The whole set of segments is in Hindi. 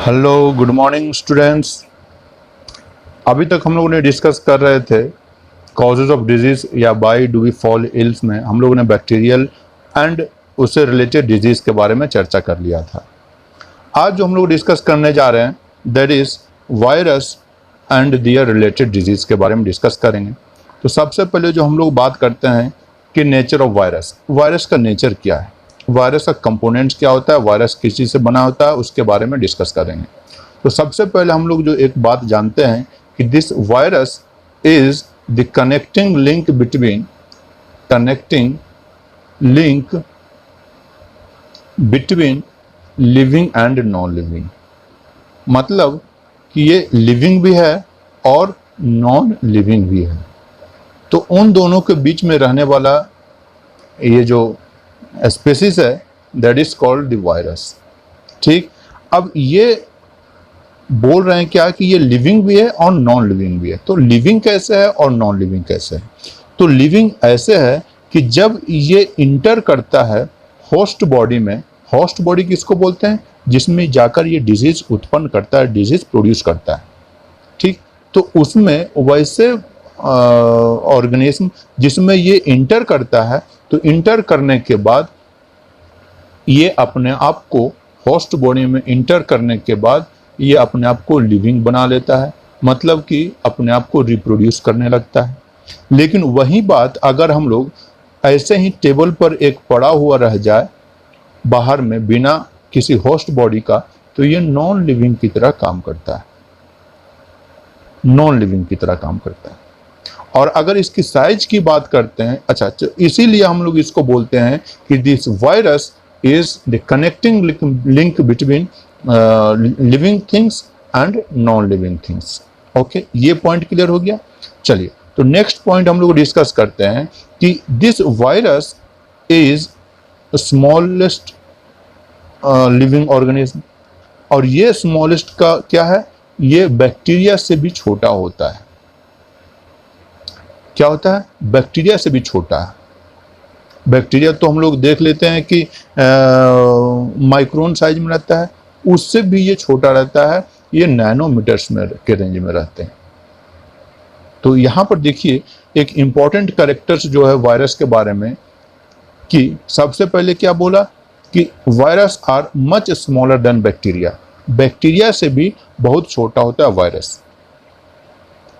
Hello good morning students. अभी तक हम लोगों ने डिस्कस कर रहे थे कॉजेज ऑफ डिजीज़ या why do we fall ills में हम लोगों ने बैक्टीरियल एंड उससे रिलेटेड डिजीज़ के बारे में चर्चा कर लिया था। आज जो हम लोग डिस्कस करने जा रहे हैं that is virus and their related disease के बारे में डिस्कस करेंगे। तो सबसे पहले जो हम लोग बात करते हैं कि नेचर ऑफ वायरस, वायरस का नेचर क्या है, वायरस का कंपोनेंट्स क्या होता है, वायरस किस चीज़ से बना होता है, उसके बारे में डिस्कस करेंगे। तो सबसे पहले हम लोग जो एक बात जानते हैं कि this virus is the connecting link between living and non living. मतलब कि ये लिविंग भी है और नॉन लिविंग भी है। तो उन दोनों के बीच में रहने वाला ये जो स्पीसीज है that is called the virus. ठीक, अब ये बोल रहे हैं क्या कि ये लिविंग भी है और नॉन लिविंग भी है। तो लिविंग कैसे है और नॉन लिविंग कैसे है? तो लिविंग ऐसे है कि जब ये इंटर करता है होस्ट बॉडी में, होस्ट बॉडी किसको बोलते हैं? जिसमें जाकर ये डिजीज उत्पन्न करता है, डिजीज प्रोड्यूस करता है। ठीक, तो उसमें वैसे ऑर्गेनिज्म जिसमें ये इंटर करता है, तो इंटर करने के बाद ये अपने आप को होस्ट बॉडी में इंटर करने के बाद ये अपने आप को लिविंग बना लेता है, मतलब कि अपने आप को रिप्रोड्यूस करने लगता है। लेकिन वही बात अगर हम लोग ऐसे ही टेबल पर एक पड़ा हुआ रह जाए बाहर में बिना किसी होस्ट बॉडी का, तो ये नॉन लिविंग की तरह काम करता है, नॉन लिविंग की तरह काम करता है। और अगर इसकी साइज की बात करते हैं, अच्छा, इसीलिए हम लोग इसको बोलते हैं कि this virus is the connecting link between living things and non living things. Okay, ये पॉइंट क्लियर हो गया। चलिए, तो नेक्स्ट पॉइंट हम लोग डिस्कस करते हैं कि this virus is smallest living organism. और ये स्मॉलेस्ट का क्या है? ये बैक्टीरिया से भी छोटा होता है। क्या होता है? बैक्टीरिया से भी छोटा है। बैक्टीरिया तो हम लोग देख लेते हैं कि माइक्रोन साइज में रहता है, उससे भी ये छोटा रहता है, ये नैनोमीटर्स में के रेंज में रहते हैं। तो यहाँ पर देखिए एक इम्पॉर्टेंट कैरेक्टर्स जो है वायरस के बारे में, कि सबसे पहले क्या बोला कि virus are much smaller than bacteria. Bacteria से भी बहुत छोटा होता है वायरस।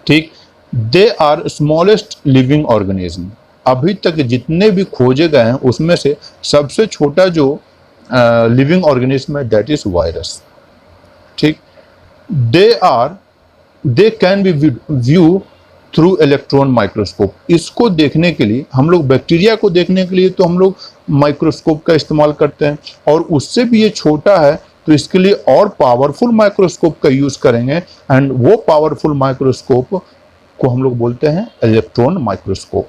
ठीक, they are smallest living organism. अभी तक जितने भी खोजे गए हैं उसमें से सबसे छोटा जो लिविंग ऑर्गेनिज्म है दैट इज वायरस। ठीक, they can be view through electron microscope. इसको देखने के लिए हम लोग, बैक्टीरिया को देखने के लिए तो हम लोग माइक्रोस्कोप का इस्तेमाल करते हैं, और उससे भी ये छोटा है तो इसके लिए और पावरफुल माइक्रोस्कोप का यूज करेंगे, एंड वो पावरफुल माइक्रोस्कोप को हम लोग बोलते हैं इलेक्ट्रॉन माइक्रोस्कोप।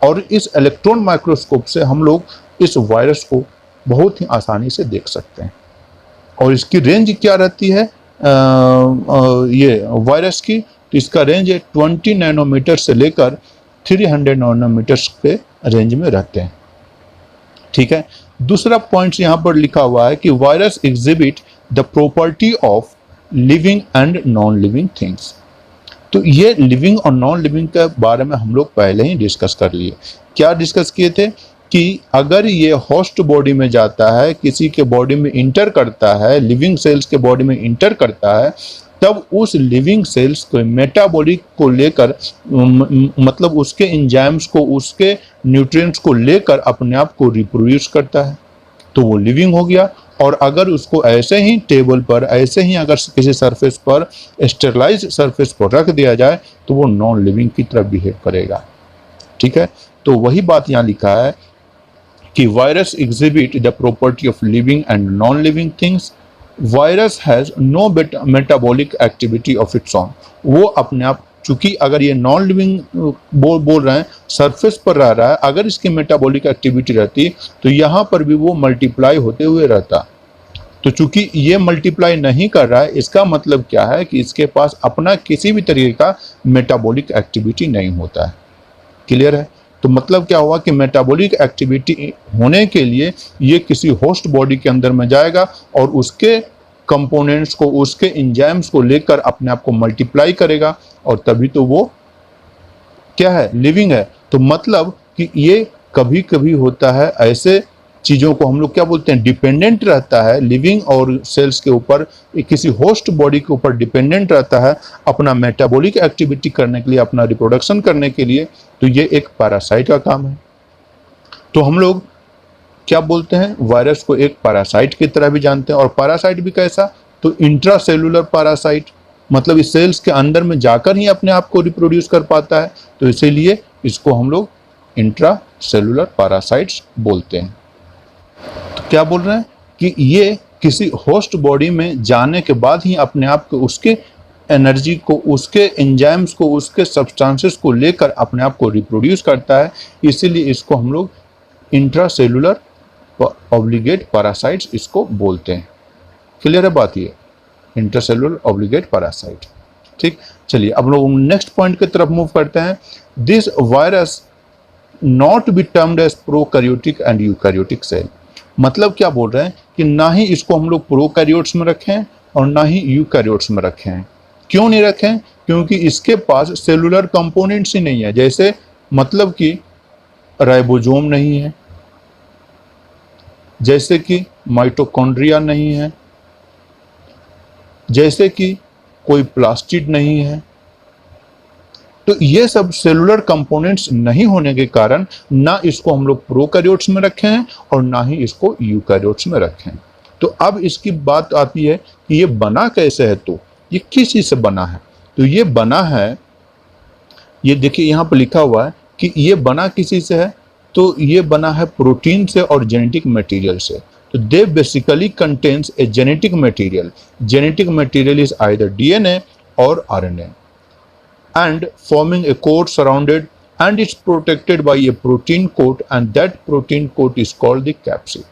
और इस इलेक्ट्रॉन माइक्रोस्कोप से हम लोग इस वायरस को बहुत ही आसानी से देख सकते हैं। और इसकी रेंज क्या रहती है ये वायरस की? तो इसका रेंज है 20 नैनोमीटर से लेकर 300 नैनोमीटर्स के रेंज में रहते हैं। ठीक है, दूसरा पॉइंट यहाँ पर लिखा हुआ है कि virus exhibit the property of living and non living things. तो ये लिविंग और नॉन लिविंग के बारे में हम लोग पहले ही डिस्कस कर लिए। क्या डिस्कस किए थे? कि अगर ये होस्ट बॉडी में जाता है, किसी के बॉडी में इंटर करता है, लिविंग सेल्स के बॉडी में इंटर करता है, तब उस लिविंग सेल्स को मेटाबॉलिक को लेकर, मतलब उसके एंजाइम्स को, उसके न्यूट्रिएंट्स को लेकर अपने आप को रिप्रोड्यूस करता है, तो वो लिविंग हो गया। और अगर उसको ऐसे ही टेबल पर, ऐसे ही अगर किसी सरफेस पर, स्टेरलाइज सरफेस पर रख दिया जाए, तो वो नॉन लिविंग की तरह बिहेव करेगा। ठीक है, तो वही बात यहाँ लिखा है कि virus exhibit the property of living and non living things. Virus has no metabolic activity of its own. वो अपने आप, चूंकि अगर ये नॉन लिविंग बोल रहे हैं, सरफेस पर रह रहा है, अगर इसकी मेटाबॉलिक एक्टिविटी रहती तो यहाँ पर भी वो मल्टीप्लाई होते हुए रहता। तो चूंकि ये मल्टीप्लाई नहीं कर रहा है, इसका मतलब क्या है कि इसके पास अपना किसी भी तरीके का मेटाबॉलिक एक्टिविटी नहीं होता है। क्लियर है? तो मतलब क्या हुआ कि मेटाबॉलिक एक्टिविटी होने के लिए ये किसी होस्ट बॉडी के अंदर में जाएगा और उसके कंपोनेंट्स को, उसके एंजाइम्स को लेकर अपने आप को मल्टीप्लाई करेगा और तभी तो वो क्या है, लिविंग है। तो मतलब कि ये कभी कभी होता है ऐसे चीज़ों को हम लोग क्या बोलते हैं, डिपेंडेंट रहता है लिविंग और सेल्स के ऊपर, किसी होस्ट बॉडी के ऊपर डिपेंडेंट रहता है अपना मेटाबॉलिक एक्टिविटी करने के लिए, अपना रिप्रोडक्शन करने के लिए। तो ये एक पैरासाइट का काम है। तो हम लोग क्या बोलते हैं, वायरस को एक पैरासाइट की तरह भी जानते हैं। और पैरासाइट भी कैसा, तो इंट्रासेलुलर पैरासाइट, मतलब इस सेल्स के अंदर में जाकर ही अपने आप को रिप्रोड्यूस कर पाता है। तो इसीलिए इसको हम लोग इंट्रासेलुलर पैरासाइट्स बोलते हैं। तो क्या बोल रहे हैं कि ये किसी होस्ट बॉडी में जाने के बाद ही अपने आप को, उसके एनर्जी को, उसके एंजाइम्स को, उसके सब्सटेंसेस को लेकर अपने आप को रिप्रोड्यूस करता है। इसीलिए इसको हम लोग इंट्रासेलुलर ऑब्लिगेट पैरासाइट्स इसको बोलते हैं। क्लियर है बात, ये इंट्रासेलुलर ऑब्लिगेट पैरासाइट। ठीक, चलिए अब लोग नेक्स्ट पॉइंट की तरफ मूव करते हैं। This virus not be termed as prokaryotic and eukaryotic cell. मतलब क्या बोल रहे हैं कि ना ही इसको हम लोग प्रोकैरियोट्स में रखें और ना ही यूकैरियोट्स में रखें। क्यों नहीं रखें, क्योंकि इसके पास सेलुलर कंपोनेंट्स ही नहीं है। जैसे मतलब कि राइबोसोम नहीं है, जैसे कि माइटोकॉन्ड्रिया नहीं है, जैसे कि कोई प्लास्टिड नहीं है। तो ये सब सेलुलर कंपोनेंट्स नहीं होने के कारण ना इसको हम लोग प्रोकैरियोट्स में रखे हैं और ना ही इसको यूकैरियोट्स में रखें। तो अब इसकी बात आती है कि ये बना कैसे है, तो ये किस चीज से बना है। तो ये बना है, ये देखिए यहाँ पर लिखा हुआ है कि ये बना किसी से है, तो ये बना है प्रोटीन से और जेनेटिक मटेरियल से। तो they basically contains a genetic material. Genetic material is either DNA और RNA and forming a coat surrounded, and it's protected by a protein coat, and that protein coat is called the capsid।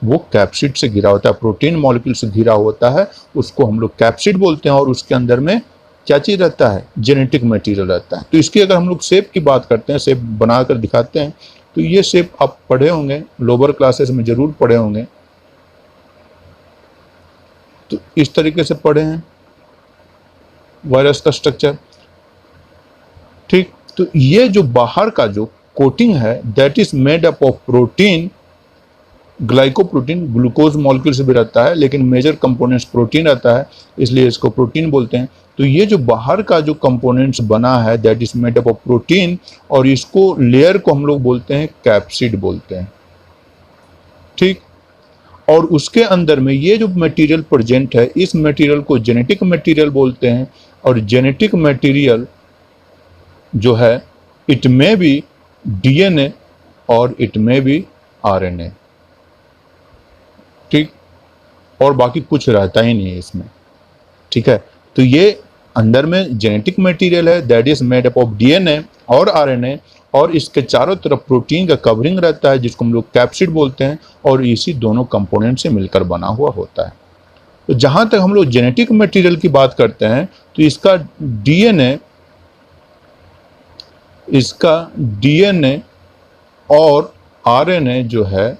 वो कैप्सिड से घिरा होता है, प्रोटीन मॉलिक्यूल से घिरा होता है, उसको हम लोग कैप्सिड बोलते हैं। और उसके अंदर में क्या चीज रहता है, जेनेटिक मटेरियल रहता है। तो इसकी अगर हम लोग शेप की बात करते हैं, शेप बनाकर दिखाते हैं, तो ये शेप आप पढ़े होंगे, लोअर क्लासेस में जरूर पढ़े होंगे। तो इस तरीके से पढ़े हैं वायरस का स्ट्रक्चर। ठीक, तो ये जो बाहर का जो कोटिंग है, that is made up of protein, glycoprotein, glucose molecule से भी रहता है, लेकिन मेजर कंपोनेंट्स प्रोटीन रहता है, इसलिए इसको प्रोटीन बोलते हैं। तो ये जो बाहर का जो कंपोनेंट्स बना है, that is made up of protein, और इसको लेयर को हम लोग बोलते हैं कैप्सिड बोलते हैं। ठीक, और उसके अंदर में ये जो मटेरियल प्रेजेंट है, इस मटेरियल को जेनेटिक मटेरियल बोलते हैं। और जेनेटिक मटेरियल जो है, इट मे बी डीएनए और इट मे बी आरएनए। ठीक, और बाकी कुछ रहता ही नहीं है इसमें। ठीक है, तो ये अंदर में जेनेटिक मटेरियल है, that is made up of DNA और आरएनए, और इसके चारों तरफ प्रोटीन का कवरिंग रहता है, जिसको हम लोग कैप्सिड बोलते हैं, और इसी दोनों कंपोनेंट से मिलकर बना हुआ होता है। तो जहां तक हम लोग जेनेटिक मटेरियल की बात करते हैं, तो इसका डीएनए और आरएनए जो है,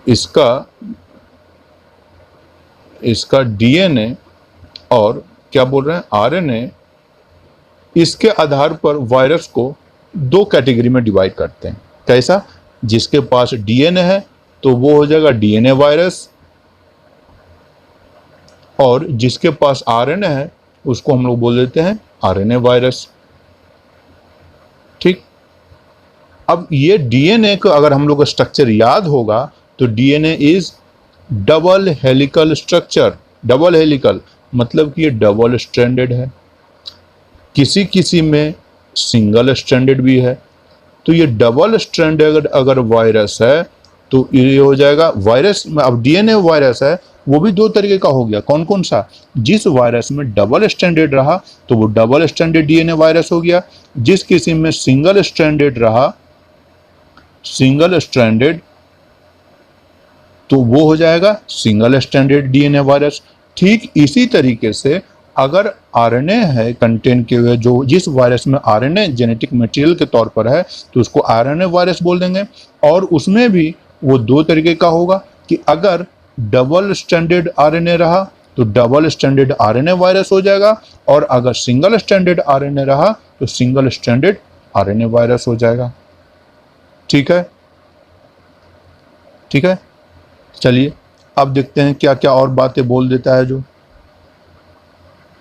इसका डीएनए और क्या बोल रहे हैं, आरएनए, इसके आधार पर वायरस को दो कैटेगरी में डिवाइड करते हैं। कैसा, जिसके पास डीएनए है तो वो हो जाएगा डीएनए वायरस, और जिसके पास आरएनए है उसको हम लोग बोल देते हैं आरएनए वायरस। ठीक, अब ये डीएनए का अगर हम लोग का स्ट्रक्चर याद होगा, तो DNA is double helical structure. Double helical मतलब कि ये डबल स्ट्रैंडेड है, किसी किसी में सिंगल स्ट्रैंडेड भी है। तो ये डबल स्ट्रैंडेड अगर वायरस है तो ये हो जाएगा वायरस में। अब डीएनए वायरस है, वो भी दो तरीके का हो गया। कौन कौन सा, जिस वायरस में डबल स्ट्रैंडेड रहा तो वो डबल स्ट्रैंडेड डीएनए वायरस हो गया, जिस किसी में सिंगल स्ट्रैंडेड रहा, सिंगल स्ट्रैंडेड, तो वो हो जाएगा सिंगल स्ट्रैंडेड डीएनए वायरस। ठीक इसी तरीके से अगर आरएनए है कंटेन किए हुए, जो जिस वायरस में आरएनए जेनेटिक मटेरियल के तौर पर है, तो उसको आरएनए वायरस बोल देंगे। और उसमें भी वो दो तरीके का होगा कि अगर डबल स्टैंडर्ड आरएनए रहा तो डबल स्टैंडर्ड आरएनए वायरस हो जाएगा, और अगर सिंगल स्टैंडर्ड आरएनए रहा तो सिंगल स्टैंडर्ड आरएनए वायरस हो जाएगा। ठीक है, ठीक है। चलिए अब देखते हैं क्या क्या और बातें बोल देता है जो।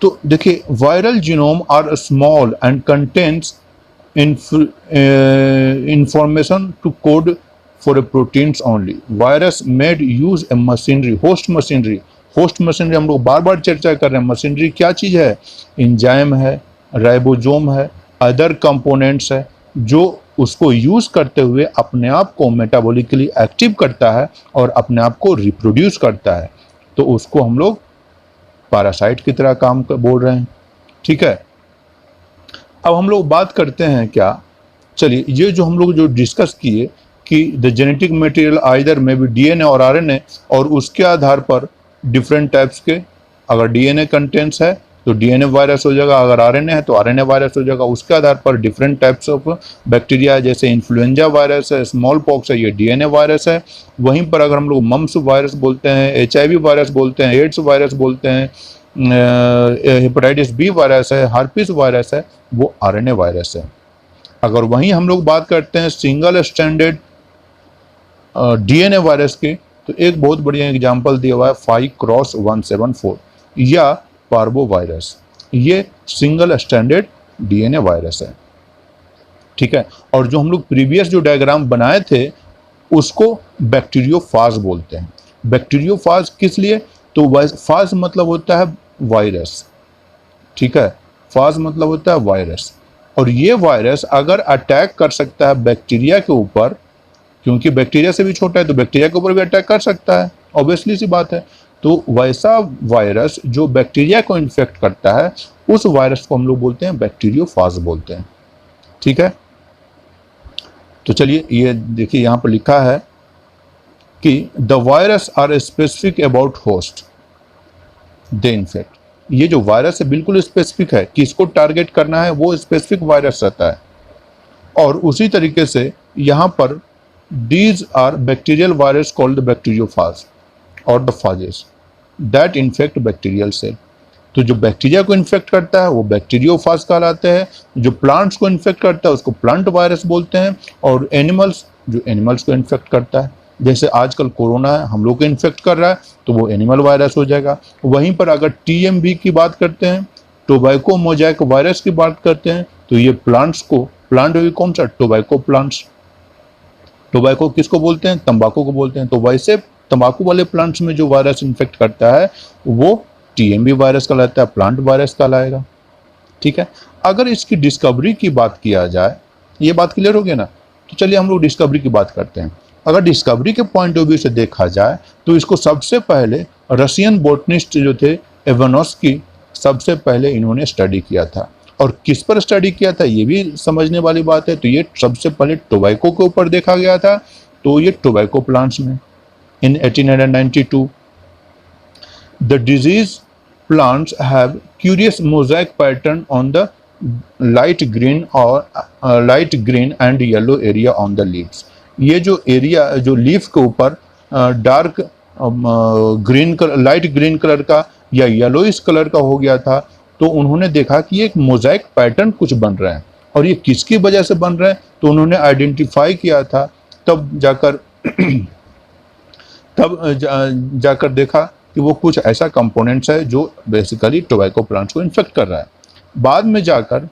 तो देखिए, viral genome are small and contains information to code for a proteins only. Virus made use a machinery, host machinery. Host machinery हम लोग बार बार चर्चा कर रहे हैं। मशीनरी क्या चीज़ है? इंजाइम है, राइबोसोम है, अदर कंपोनेंट्स है, जो उसको यूज करते हुए अपने आप को मेटाबॉलिकली एक्टिव करता है और अपने आप को रिप्रोड्यूस करता है। तो उसको हम लोग पैरासाइट की तरह काम बोल रहे हैं। ठीक है, अब हम लोग बात करते हैं क्या, चलिए ये जो हम लोग जो डिस्कस किए कि द जेनेटिक मटेरियल आइदर में भी डीएनए और आरएनए, और उसके आधार पर डिफरेंट टाइप्स के, अगर डीएनए कंटेंट्स है तो डीएनए वायरस हो जाएगा, अगर आरएनए है तो आरएनए वायरस हो जाएगा। उसके आधार पर डिफरेंट टाइप्स ऑफ बैक्टीरिया है, जैसे इन्फ्लुएंजा वायरस है, स्मॉल पॉक्स है, ये डीएनए वायरस है। वहीं पर अगर हम लोग मम्स वायरस बोलते हैं, एचआईवी वायरस बोलते हैं, एड्स वायरस बोलते हैं, हेपेटाइटिस बी वायरस है, हार्पिस वायरस है, वो आरएनए वायरस है। अगर वहीं हम लोग बात करते हैं सिंगल स्टैंडर्ड डीएनए वायरस की, तो एक बहुत बढ़िया एग्जांपल दिया हुआ है 5x174 या पार्बो वायरस। ये सिंगल स्टैंडर्ड डीएनए वायरस है। ठीक है, और जो हम लोग प्रीवियस जो डायग्राम बनाए थे उसको बैक्टीरियोफाज बोलते हैं। बैक्टीरियोफाज किस लिए? तो फाज मतलब होता है वायरस। ठीक है, फाज मतलब होता है वायरस, और ये वायरस अगर अटैक कर सकता है बैक्टीरिया के ऊपर, क्योंकि बैक्टीरिया से भी छोटा है तो बैक्टीरिया के ऊपर भी अटैक कर सकता है, ऑब्वियसली सी बात है। तो वैसा वायरस जो बैक्टीरिया को इन्फेक्ट करता है, उस वायरस को हम लोग बोलते हैं बैक्टीरियोफाज बोलते हैं। ठीक है, तो चलिए ये देखिए यहाँ पर लिखा है कि the virus are specific about host they infect. ये जो वायरस है बिल्कुल स्पेसिफिक है, किसको टारगेट करना है वो स्पेसिफिक वायरस रहता है। और उसी तरीके से यहाँ पर these are bacterial virus called the bacteriophage or the phages that infect bacterial cell। तो जो बैक्टीरिया को इन्फेक्ट करता है वो बैक्टीरियोफाज कहलाते हैं, जो प्लांट्स को इन्फेक्ट करता है उसको प्लांट वायरस बोलते हैं, और एनिमल्स जो एनिमल्स को इन्फेक्ट करता है, जैसे आजकल कोरोना है हम लोग को इन्फेक्ट कर रहा है तो वो एनिमल वायरस हो जाएगा। वहीं पर अगर टीएमवी की बात करते हैं, टोबैको मोजाइक वायरस की बात करते हैं, तो ये प्लांट्स को, प्लांट भी कौन सा? Tobacco plants. टोबैको किसको बोलते हैं? तंबाकू को बोलते हैं। तो वैसे तंबाकू वाले प्लांट्स में जो वायरस इन्फेक्ट करता है वो टीएमवी वायरस कहलाता है, प्लांट वायरस कहलाएगा। ठीक है, अगर इसकी डिस्कवरी की बात किया जाए, ये बात क्लियर हो गया ना? तो चलिए हम लोग डिस्कवरी की बात करते हैं। अगर डिस्कवरी के पॉइंट ऑफ व्यू से देखा जाए तो इसको सबसे पहले रशियन बोटनिस्ट जो थे इवानोस्की, सबसे पहले इन्होंने स्टडी किया था। और किस पर स्टडी किया था ये भी समझने वाली बात है। तो ये सबसे पहले टोबैको के ऊपर देखा गया था, तो ये टोबैको प्लांट्स में इन 1892। The disease plants have curious Mosaic pattern on the light green and yellow area on the leaves. ये जो एरिया जो लीफ के ऊपर dark green colour, light green colour का या येलोइश कलर का हो गया था, तो उन्होंने देखा कि एक मोजाइक पैटर्न कुछ बन रहा है, और ये किसकी वजह से बन रहा है तो उन्होंने आइडेंटिफाई किया था। तब जाकर देखा कि वो कुछ ऐसा कंपोनेंट्स है जो बेसिकली टोबैको प्लांट्स को इन्फेक्ट कर रहा है। बाद में जाकर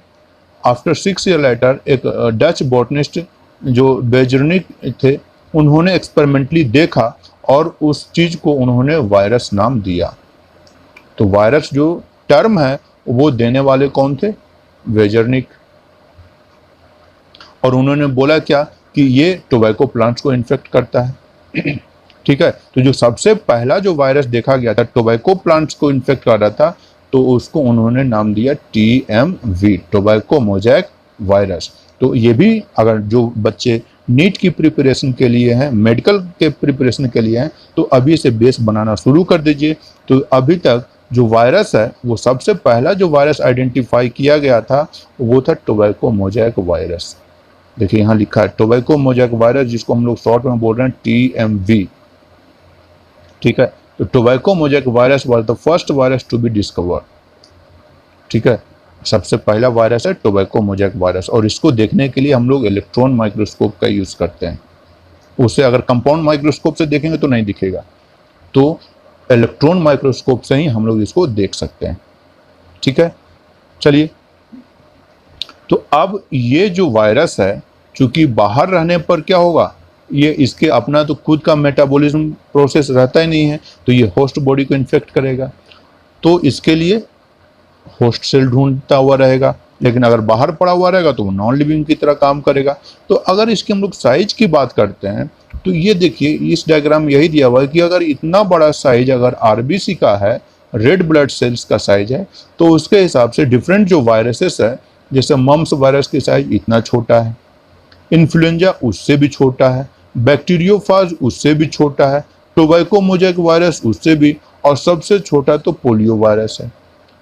आफ्टर 6 ईयर लेटर एक डच बॉटनिस्ट जो बेजर्निक थे, उन्होंने एक्सपेरिमेंटली देखा और उस चीज़ को उन्होंने वायरस नाम दिया। तो वायरस जो टर्म है वो देने वाले कौन थे? वेजर्निक। और उन्होंने बोला क्या कि ये टोबैको प्लांट्स को इन्फेक्ट करता है। ठीक है, तो जो सबसे पहला जो वायरस देखा गया था टोबैको प्लांट्स को इन्फेक्ट कर रहा था, तो उसको उन्होंने नाम दिया TMV, टोबैको मोजाइक वायरस। तो ये भी अगर जो बच्चे नीट की प्रिपरेशन के लिए हैं, मेडिकल के प्रिपरेशन के लिए हैं, तो अभी से बेस बनाना शुरू कर दीजिए। तो अभी तक जो वायरस है वो सबसे पहला जो वायरस आइडेंटिफाई किया गया था वो था टोबैको मोज़ेक वायरस। देखिए यहाँ लिखा है टोबैको मोज़ेक वायरस, जिसको हम लोग शॉर्ट में बोल रहे हैं TMV। ठीक है, तो tobacco mosaic virus was the first virus to be discovered. ठीक है, सबसे पहला वायरस है टोबैको मोज़ेक वायरस, और इसको देखने के लिए हम लोग इलेक्ट्रॉन माइक्रोस्कोप का यूज़ करते हैं। उसे अगर कंपाउंड माइक्रोस्कोप से देखेंगे तो नहीं दिखेगा, तो इलेक्ट्रॉन माइक्रोस्कोप से ही हम लोग इसको देख सकते हैं। ठीक है, चलिए, तो अब ये जो वायरस है, चूंकि बाहर रहने पर क्या होगा, ये इसके अपना तो खुद का मेटाबॉलिज्म प्रोसेस रहता ही नहीं है, तो ये होस्ट बॉडी को इन्फेक्ट करेगा, तो इसके लिए होस्ट सेल ढूंढता हुआ रहेगा। लेकिन अगर बाहर पड़ा हुआ रहेगा तो वो नॉन लिविंग की तरह काम करेगा। तो अगर इसकी हम लोग साइज की बात करते हैं तो ये देखिए, इस डायग्राम में यही दिया हुआ है कि अगर इतना बड़ा साइज अगर आरबीसी का है, रेड ब्लड सेल्स का साइज है, तो उसके हिसाब से डिफरेंट जो वायरसेस है, जैसे मम्स वायरस की साइज इतना छोटा है, इन्फ्लुएंजा उससे भी छोटा है, बैक्टीरियोफाज उससे भी छोटा है, टोबैको मोज़ेक वायरस उससे भी, और सबसे छोटा तो पोलियो वायरस है।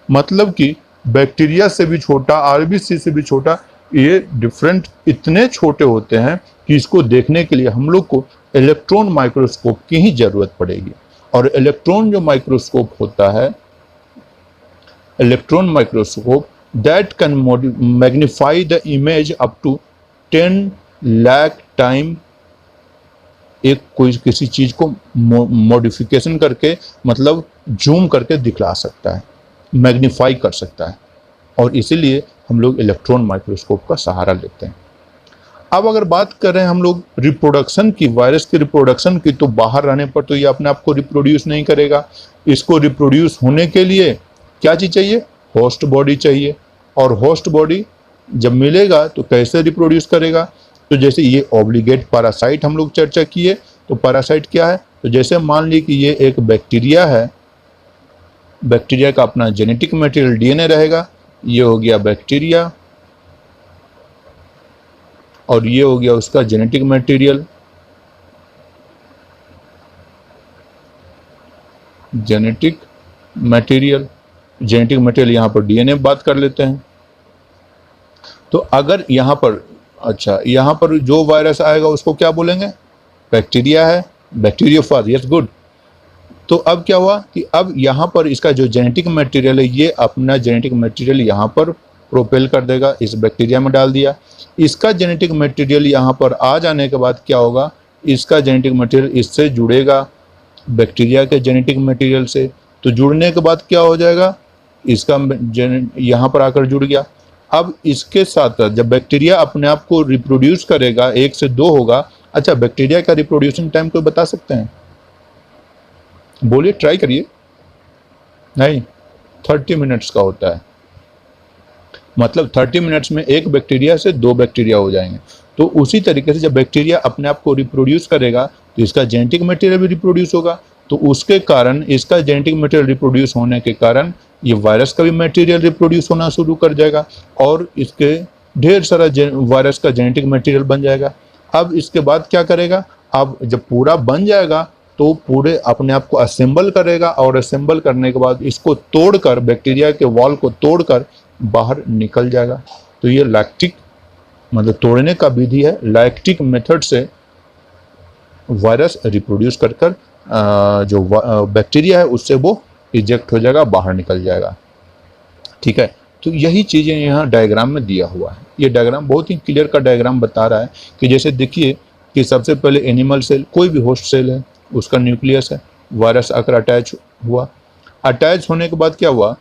मतलब कि बैक्टीरिया से भी छोटा, आरबीसी से भी छोटा, ये डिफरेंट इतने छोटे होते हैं कि इसको देखने के लिए हम लोग को इलेक्ट्रॉन माइक्रोस्कोप की ही जरूरत पड़ेगी। और इलेक्ट्रॉन जो माइक्रोस्कोप होता है, electron microscope that can magnify the image up to 10 lakh time, एक कोई किसी चीज को मॉडिफिकेशन करके, मतलब जूम करके दिखला सकता है, मैग्नीफाई कर सकता है, और इसीलिए हम लोग इलेक्ट्रॉन माइक्रोस्कोप का सहारा लेते हैं। अब अगर बात करें हम लोग रिप्रोडक्शन की, वायरस की रिप्रोडक्शन की, तो बाहर रहने पर तो ये अपने आप को रिप्रोड्यूस नहीं करेगा। इसको रिप्रोड्यूस होने के लिए क्या चीज़ चाहिए, होस्ट बॉडी चाहिए। और होस्ट बॉडी जब मिलेगा तो कैसे रिप्रोड्यूस करेगा, तो जैसे ये ऑब्लिगेट पैरासाइट हम लोग चर्चा किए, तो पैरासाइट क्या है, तो जैसे मान ली कि ये एक बैक्टीरिया है, बैक्टीरिया का अपना जेनेटिक मटेरियल डीएनए रहेगा, ये हो गया बैक्टीरिया, और ये हो गया उसका जेनेटिक मटेरियल, जेनेटिक मटेरियल यहाँ पर डीएनए बात कर लेते हैं। तो अगर यहाँ पर, अच्छा, यहाँ पर जो वायरस आएगा उसको क्या बोलेंगे, बैक्टीरिया है, बैक्टीरियोफाज, यस गुड। तो अब क्या हुआ कि अब यहाँ पर इसका जो जेनेटिक मटेरियल है, ये अपना जेनेटिक मटेरियल यहाँ पर प्रोपेल कर देगा, इस बैक्टीरिया में डाल दिया। इसका जेनेटिक मटेरियल यहाँ पर आ जाने के बाद क्या होगा, इसका जेनेटिक मटेरियल इससे जुड़ेगा, बैक्टीरिया के जेनेटिक मटेरियल से। तो जुड़ने के बाद क्या हो जाएगा, इसका यहाँ पर आकर जुड़ गया। अब इसके साथ साथ जब बैक्टीरिया अपने आप को रिप्रोड्यूस करेगा, 1 से 2 होगा। अच्छा, बैक्टीरिया का रिप्रोड्यूसिंग टाइम कोई बता सकते हैं, बोलिए, ट्राई करिए। नहीं, 30 मिनट्स का होता है। मतलब 30 मिनट्स में एक बैक्टीरिया से 2 बैक्टीरिया हो जाएंगे। तो उसी तरीके से जब बैक्टीरिया अपने आप को रिप्रोड्यूस करेगा तो इसका जेनेटिक मटेरियल भी रिप्रोड्यूस होगा, तो उसके कारण, इसका जेनेटिक मटेरियल रिप्रोड्यूस होने के कारण ये वायरस का भी मटेरियल रिप्रोड्यूस होना शुरू कर जाएगा, और इसके ढेर सारा वायरस का जेनेटिक मटेरियल बन जाएगा। अब इसके बाद क्या करेगा, अब जब पूरा बन जाएगा तो पूरे अपने आप को असेंबल करेगा, और असेंबल करने के बाद इसको तोड़कर, बैक्टीरिया के वॉल को तोड़कर बाहर निकल जाएगा। तो ये लैक्टिक, मतलब तोड़ने का विधि है, लैक्टिक मेथड से वायरस रिप्रोड्यूस कर जो बैक्टीरिया है उससे वो इजेक्ट हो जाएगा, बाहर निकल जाएगा। ठीक है, तो यही चीज़ें यहाँ डायग्राम में दिया हुआ है। ये डायग्राम बहुत ही क्लियर का डायग्राम बता रहा है कि जैसे देखिए कि सबसे पहले एनिमल सेल, कोई भी होस्ट सेल है, उसका न्यूक्लियस है, वायरस आकर अटैच हुआ। अटैच होने के बाद क्या हुआ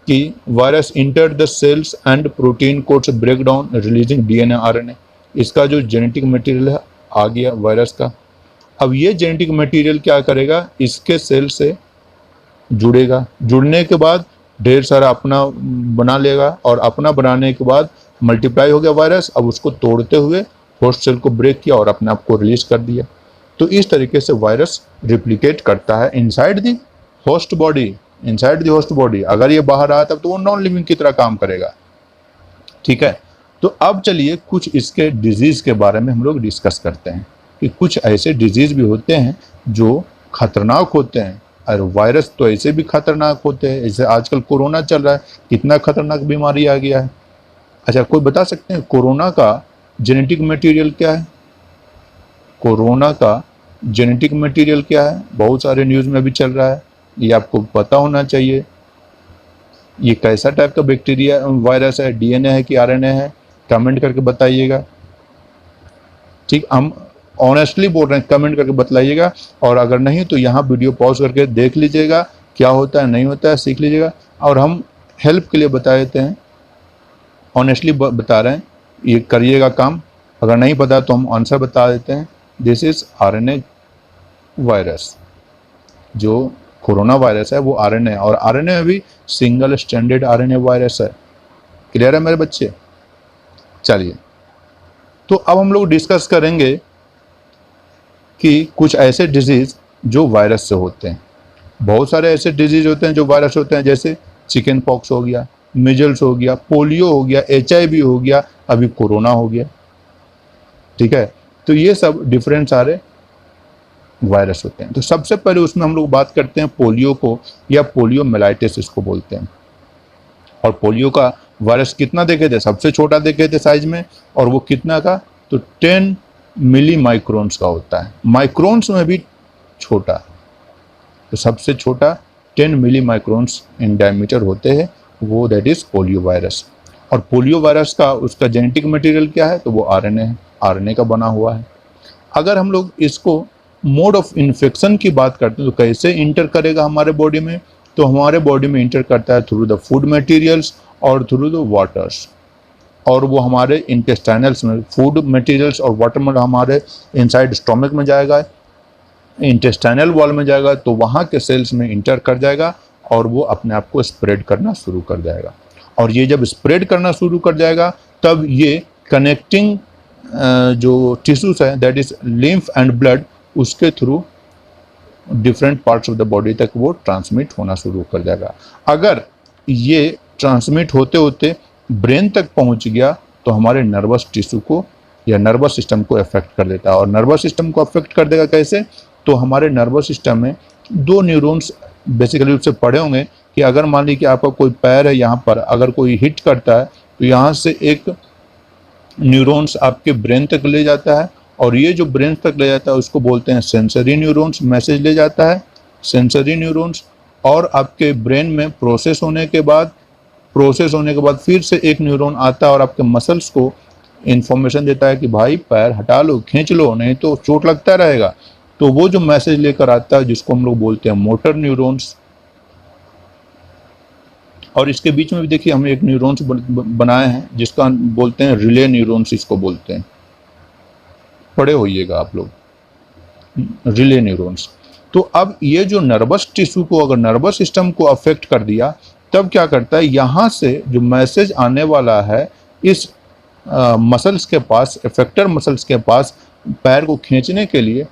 कि virus enter the cells and protein coats break down releasing DNA RNA. इसका जो जेनेटिक मटेरियल है आ गया वायरस का। अब ये जेनेटिक मटेरियल क्या करेगा, इसके सेल से जुड़ेगा, जुड़ने के बाद ढेर सारा अपना बना लेगा, और अपना बनाने के बाद मल्टीप्लाई हो गया वायरस। अब उसको तोड़ते हुए होस्ट सेल को ब्रेक किया और अपने आप को रिलीज कर दिया। तो इस तरीके से वायरस रिप्लिकेट करता है inside the host body, inside the host body. अगर ये बाहर आया तब तो वो नॉन लिविंग की तरह काम करेगा। ठीक है, तो अब चलिए कुछ इसके डिजीज के बारे में हम लोग डिस्कस करते हैं कि कुछ ऐसे डिजीज भी होते हैं जो खतरनाक होते हैं। और वायरस तो ऐसे भी खतरनाक होते हैं, जैसे आजकल कोरोना चल रहा है, कितना खतरनाक बीमारी आ गया है। अच्छा, कोई बता सकते हैं कोरोना का जेनेटिक मटेरियल क्या है? कोरोना का जेनेटिक मटेरियल क्या है? बहुत सारे न्यूज़ में भी चल रहा है, ये आपको पता होना चाहिए। ये कैसा टाइप का बैक्टीरिया वायरस है, डीएनए है कि आरएनए है? कमेंट करके बताइएगा। ठीक, हम ऑनेस्टली बोल रहे हैं, कमेंट करके बतलाइएगा। और अगर नहीं तो यहाँ वीडियो पॉज करके देख लीजिएगा, क्या होता है नहीं होता है सीख लीजिएगा, और हम हेल्प के लिए बता देते हैं, ऑनेस्टली बता रहे हैं, ये करिएगा काम। अगर नहीं पता तो हम आंसर बता देते हैं। This is RNA virus. जो कोरोना वायरस है वो आरएनए, और आरएनए में भी सिंगल स्टैंडर्ड आरएनए वायरस है। क्लियर है मेरे बच्चे? चलिए, तो अब हम लोग डिस्कस करेंगे कि कुछ ऐसे डिजीज़ जो वायरस से होते हैं। बहुत सारे ऐसे डिजीज़ होते हैं जो वायरस होते हैं, जैसे चिकन पॉक्स हो गया, मिजल्स हो गया, पोलियो हो गया, HIV हो गया, अभी कोरोना हो गया। ठीक है, तो ये सब डिफरेंट सारे वायरस होते हैं। तो सबसे पहले उसमें हम लोग बात करते हैं पोलियो को, या पोलियो मेलाइटिस इसको बोलते हैं। और पोलियो का वायरस कितना देखे थे? सबसे छोटा देखे थे साइज में, और वो कितना का? तो 10 मिली माइक्रोन्स का होता है, माइक्रोन्स में भी छोटा। तो सबसे छोटा 10 मिली माइक्रोन्स इन डायमीटर होते हैं, वो दैट इज पोलियो वायरस। और पोलियो वायरस का उसका जेनेटिक मटेरियल क्या है? तो वो आरएनए है, आरएनए का बना हुआ है। अगर हम लोग इसको मोड ऑफ इन्फेक्शन की बात करते हैं तो कैसे इंटर करेगा हमारे बॉडी में? तो हमारे बॉडी में इंटर करता है थ्रू द फूड मटेरियल्स और थ्रू द वाटर्स, और वो हमारे इंटेस्टाइनल्स में, फूड मटेरियल्स और वाटर में हमारे इनसाइड स्टोमक में जाएगा, इंटेस्टाइनल वॉल में जाएगा, तो वहाँ के सेल्स में इंटर कर जाएगा और वो अपने आप को स्प्रेड करना शुरू कर जाएगा। और ये जब स्प्रेड करना शुरू कर जाएगा तब ये कनेक्टिंग जो टिश्यूज है, that is lymph and blood, उसके through different parts of the body तक वो ट्रांसमिट होना शुरू कर जाएगा। अगर ये ट्रांसमिट होते होते ब्रेन तक पहुंच गया तो हमारे नर्वस टिश्यू को या नर्वस सिस्टम को अफेक्ट कर देता है। और नर्वस सिस्टम को अफेक्ट कर देगा कैसे? तो हमारे नर्वस सिस्टम में 2 न्यूरॉन्स बेसिकली उससे पढ़े होंगे कि अगर मान लीजिए कि आपका कोई पैर है, यहाँ पर अगर कोई हिट करता है तो यहाँ से एक न्यूरॉन्स आपके ब्रेन तक ले जाता है, और ये जो ब्रेन तक ले जाता है उसको बोलते हैं सेंसरी न्यूरॉन्स, मैसेज ले जाता है सेंसरी न्यूरॉन्स। और आपके ब्रेन में प्रोसेस होने के बाद फिर से एक न्यूरॉन आता है और आपके मसल्स को इन्फॉर्मेशन देता है कि भाई पैर हटा लो, खींच लो, नहीं तो चोट लगता रहेगा। तो वो जो मैसेज लेकर आता है जिसको हम लोग बोलते हैं मोटर न्यूरॉन्स। और इसके बीच में भी देखिए हम एक न्यूरॉन्स बनाए हैं जिसका बोलते हैं रिले न्यूरॉन्स, इसको बोलते हैं, पढ़े होइएगा आप लोग, रिले न्यूरॉन्स। तो अब ये जो नर्वस टिश्यू को, अगर नर्वस सिस्टम को अफेक्ट कर दिया, तब क्या करता है, यहाँ से जो मैसेज आने वाला है इस मसल्स के पास, इफेक्टर मसल्स के पास, पैर को खींचने के लिए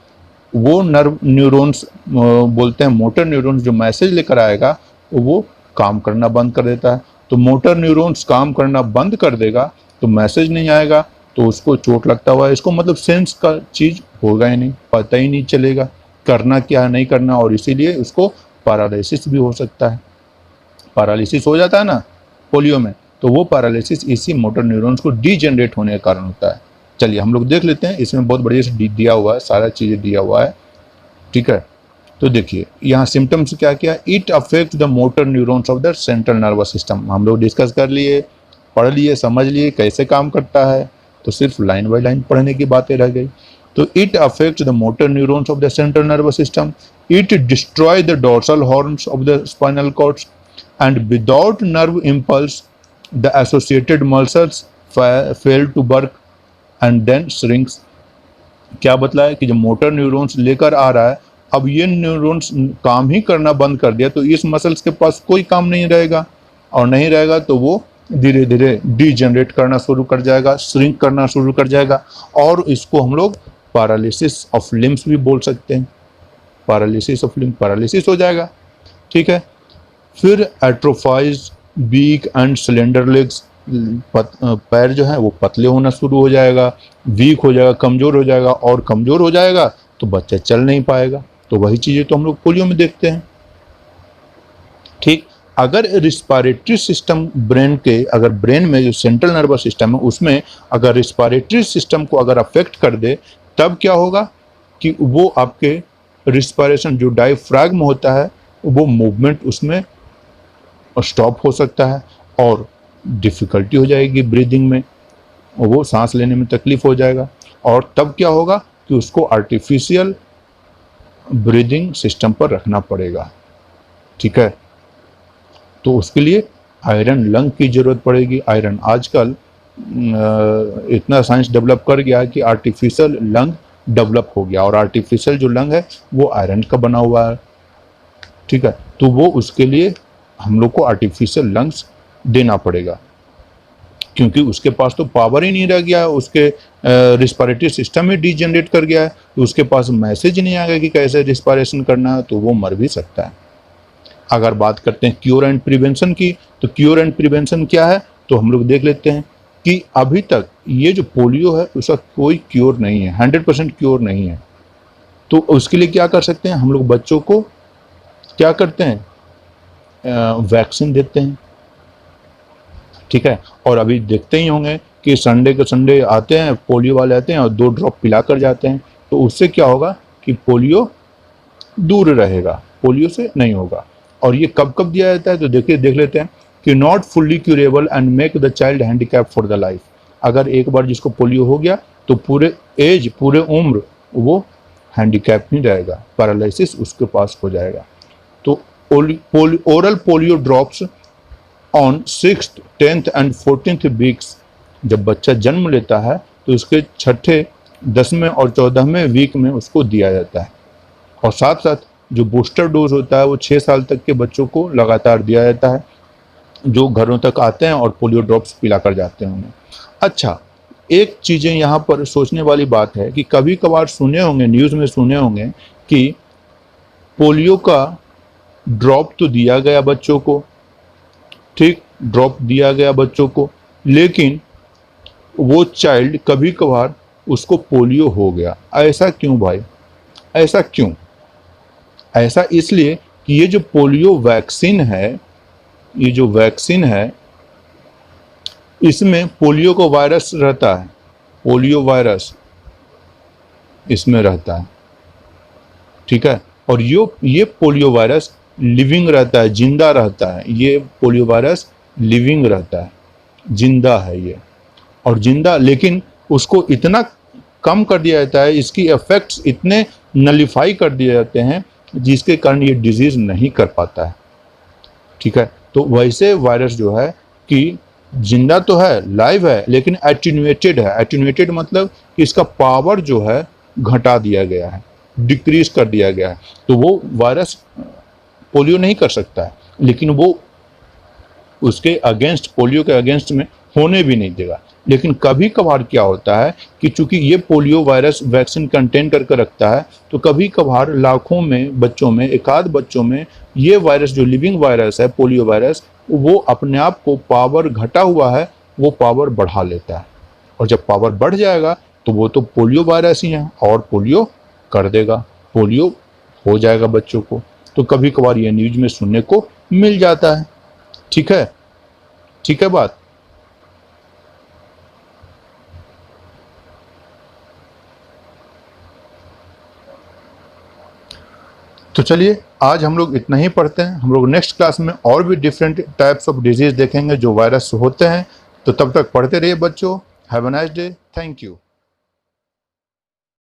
वो नर्व न्यूरॉन्स बोलते हैं मोटर न्यूरॉन्स, जो मैसेज लेकर आएगा वो काम करना बंद कर देता है। तो मोटर न्यूरॉन्स काम करना बंद कर देगा तो मैसेज नहीं आएगा, तो उसको चोट लगता हुआ है, इसको मतलब सेंस का चीज़ होगा ही नहीं, पता ही नहीं चलेगा करना क्या है नहीं करना, और इसीलिए उसको पैरालिसिस भी हो सकता है। पैरालिसिस हो जाता है ना पोलियो में, तो वो पैरालिसिस इसी मोटर न्यूरॉन्स को डीजेनरेट होने के कारण होता है। चलिए हम लोग देख लेते हैं, इसमें बहुत बढ़िया से दिया हुआ है, सारा चीज़ें दिया हुआ है। ठीक है, तो देखिए यहाँ सिम्टम्स क्या क्या, it affect the motor neurons of the central nervous system. हम लोग डिस्कस कर लिए, पढ़ लिए, समझ लिए कैसे काम करता है, तो सिर्फ लाइन बाय लाइन पढ़ने की बातें रह गई। तो it affect the motor neurons of the central nervous system, it destroy the dorsal horns of the spinal cords, and without nerve impulse the associated muscles fail to work and then shrinks। क्या बतलाया कि जो मोटर न्यूरॉन्स लेकर आ रहा है, अब ये न्यूरॉन्स काम ही करना बंद कर दिया तो इस मसल्स के पास कोई काम नहीं रहेगा, और नहीं रहेगा तो वो धीरे धीरे डीजनरेट करना शुरू कर जाएगा, श्रिंक करना शुरू कर जाएगा, और इसको हम लोग पैरालिसिस ऑफ लिम्स भी बोल सकते हैं। पैरालिसिस ऑफ लिम्स, पैरालिसिस हो जाएगा। ठीक है, फिर एट्रोफाइज वीक एंड सिलेंडर लेग्स, पैर जो है वो पतले होना शुरू हो जाएगा, वीक हो जाएगा, कमज़ोर हो जाएगा, और कमज़ोर हो जाएगा तो बच्चा चल नहीं पाएगा। तो वही चीज़ें तो हम लोग पोलियो में देखते हैं। ठीक। अगर रिस्पायरेटरी सिस्टम ब्रेन के, अगर ब्रेन में जो सेंट्रल नर्वस सिस्टम है उसमें अगर रिस्पायरेटरी सिस्टम को अगर अफेक्ट कर दे, तब क्या होगा कि वो आपके रिस्पायरेशन जो डायफ्राग्म होता है वो मूवमेंट उसमें स्टॉप हो सकता है और डिफ़िकल्टी हो जाएगी ब्रीदिंग में, वो सांस लेने में तकलीफ हो जाएगा। और तब क्या होगा कि उसको आर्टिफिशियल ब्रीदिंग सिस्टम पर रखना पड़ेगा। ठीक है, तो उसके लिए आयरन लंग की ज़रूरत पड़ेगी। आयरन आजकल इतना साइंस डेवलप कर गया है कि आर्टिफिशियल लंग डेवलप हो गया, और आर्टिफिशियल जो लंग है वो आयरन का बना हुआ है। ठीक है, तो वो उसके लिए हम लोग को आर्टिफिशियल लंग्स देना पड़ेगा, क्योंकि उसके पास तो पावर ही नहीं रह गया है, उसके रिस्पायरेटरी सिस्टम ही डिजेनरेट कर गया है, तो उसके पास मैसेज नहीं आएगा कि कैसे रिस्पायरेशन करना है, तो वो मर भी सकता है। अगर बात करते हैं क्योर एंड प्रिवेंशन की, तो क्योर एंड प्रिवेंशन क्या है, तो हम लोग देख लेते हैं कि अभी तक ये जो पोलियो है उसका कोई क्योर नहीं है, 100% क्योर नहीं है। तो उसके लिए क्या कर सकते हैं हम लोग, बच्चों को क्या करते हैं, वैक्सीन देते हैं। ठीक है, और अभी देखते ही होंगे कि संडे के संडे आते हैं, पोलियो वाले आते हैं और 2 ड्रॉप पिला कर जाते हैं, तो उससे क्या होगा कि पोलियो दूर रहेगा, पोलियो से नहीं होगा। और ये कब कब दिया जाता है, तो देखिए देख लेते हैं कि not fully curable and make the child handicap for the life. अगर एक बार जिसको पोलियो हो गया तो पूरे एज, पूरे उम्र वो हैंडीकैप नहीं रहेगा, पैरालिसिस उसके पास हो जाएगा। तो oral polio drops on 6th, 10th and 14th weeks, जब बच्चा जन्म लेता है तो उसके 6ठे, 10वें और 14वें वीक में उसको दिया जाता है। और साथ साथ जो बूस्टर डोज होता है वो 6 साल तक के बच्चों को लगातार दिया जाता है, जो घरों तक आते हैं और पोलियो ड्रॉप्स पिला कर जाते हैं उन्हें। अच्छा, एक चीज़ें यहाँ पर सोचने वाली बात है कि कभी कभार सुने होंगे, न्यूज़ में सुने होंगे कि पोलियो का ड्रॉप तो दिया गया बच्चों को, ठीक, ड्रॉप दिया गया बच्चों को, लेकिन वो चाइल्ड कभी कभार उसको पोलियो हो गया। ऐसा क्यों भाई, ऐसा क्यों? ऐसा इसलिए कि ये जो पोलियो वैक्सीन है, ये जो वैक्सीन है इसमें पोलियो का वायरस रहता है, पोलियो वायरस इसमें रहता है। ठीक है, और ये पोलियो वायरस लिविंग रहता है, जिंदा रहता है। ये पोलियो वायरस लिविंग रहता है, जिंदा है ये, और जिंदा, लेकिन उसको इतना कम कर दिया जाता है, इसकी इफेक्ट्स इतने नलीफाई कर दिए जाते हैं जिसके कारण ये डिजीज़ नहीं कर पाता है। ठीक है, तो वैसे वायरस जो है कि जिंदा तो है, लाइव है, लेकिन एटीन्यूएटेड है। एटीन्यूएटेड मतलब कि इसका पावर जो है घटा दिया गया है, डिक्रीज कर दिया गया है। तो वो वायरस पोलियो नहीं कर सकता है, लेकिन वो उसके अगेंस्ट, पोलियो के अगेंस्ट में होने भी नहीं देगा। लेकिन कभी कभार क्या होता है कि चूंकि ये पोलियो वायरस वैक्सीन कंटेन करके रखता है, तो कभी कभार लाखों में बच्चों में, एकाध बच्चों में ये वायरस जो लिविंग वायरस है, पोलियो वायरस, वो अपने आप को पावर घटा हुआ है, वो पावर बढ़ा लेता है। और जब पावर बढ़ जाएगा तो वो तो पोलियो वायरस ही है और पोलियो कर देगा, पोलियो हो जाएगा बच्चों को। तो कभी कभार ये न्यूज में सुनने को मिल जाता है। ठीक है, ठीक है बात। तो चलिए आज हम लोग इतना ही पढ़ते हैं। हम लोग नेक्स्ट क्लास में और भी डिफरेंट टाइप्स ऑफ डिजीज देखेंगे जो वायरस होते हैं। तो तब तक पढ़ते रहिए बच्चों। Have a nice day, thank you.